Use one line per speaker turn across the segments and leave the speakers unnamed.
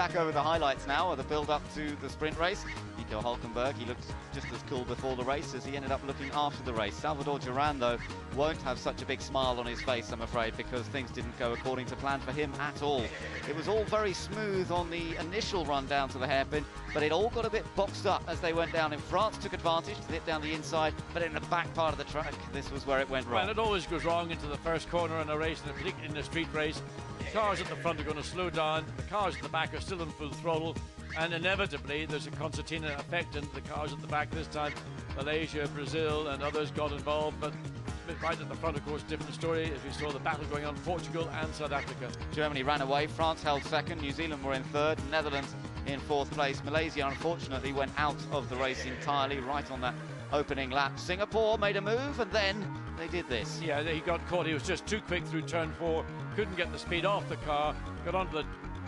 back over the highlights now of the build-up to the sprint race. Nico Hülkenberg, he looked just as cool before the race as he ended up looking after the race. Salvador Duran, though, won't have such a big smile on his face, I'm afraid, because things didn't go according to plan for him at all. It was all very smooth on the initial run down to the hairpin, but it all got a bit boxed up as they went down. In France, took advantage to hit down the inside, but in the back part of the track, this was where it went wrong.
Well, it always goes wrong into the first corner in a race, and particularly in a street race. The cars at the front are going to slow down, the cars at the back are still in full throttle, and inevitably there's a concertina effect into the cars at the back this time. Malaysia, Brazil and others got involved, but right at the front, of course, different story, as we saw the battle going on, Portugal and South Africa.
Germany ran away, France held second, New Zealand were in third, Netherlands in fourth place. Malaysia, unfortunately, went out of the race entirely right on that opening lap. Singapore made a move, and then they did this.
Yeah, he got caught. He was just too quick through turn 4, couldn't get the speed off the car, got onto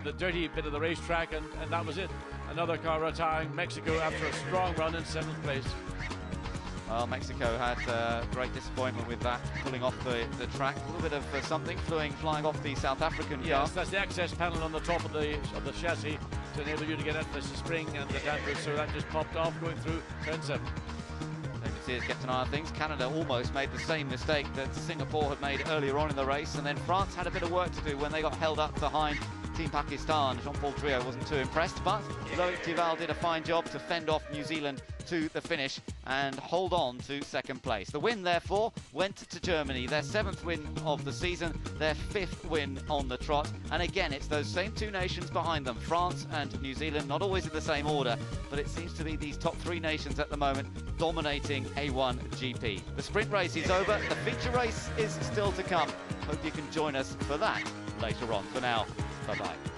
the dirty bit of the racetrack, and that was it. Another car retiring. Mexico, after a strong run, in 7th place.
Well, Mexico had great disappointment with that, pulling off the track. A little bit of something flying off the South African car.
Yes, that's the access panel on the top of the chassis to enable you to get at the spring and the dampers, so that just popped off going through turn 7.
David Sears kept an eye on things. Canada almost made the same mistake that Singapore had made earlier on in the race, and then France had a bit of work to do when they got held up behind Team Pakistan. Jean-Paul Triot wasn't too impressed, but Loic Duval did a fine job to fend off New Zealand to the finish and hold on to 2nd place. The win, therefore, went to Germany, their 7th win of the season, their 5th win on the trot. And again, it's those same two nations behind them, France and New Zealand, not always in the same order, but it seems to be these top 3 nations at the moment dominating A1 GP. The sprint race is over, the feature race is still to come. Hope you can join us for that later on. For now, bye-bye.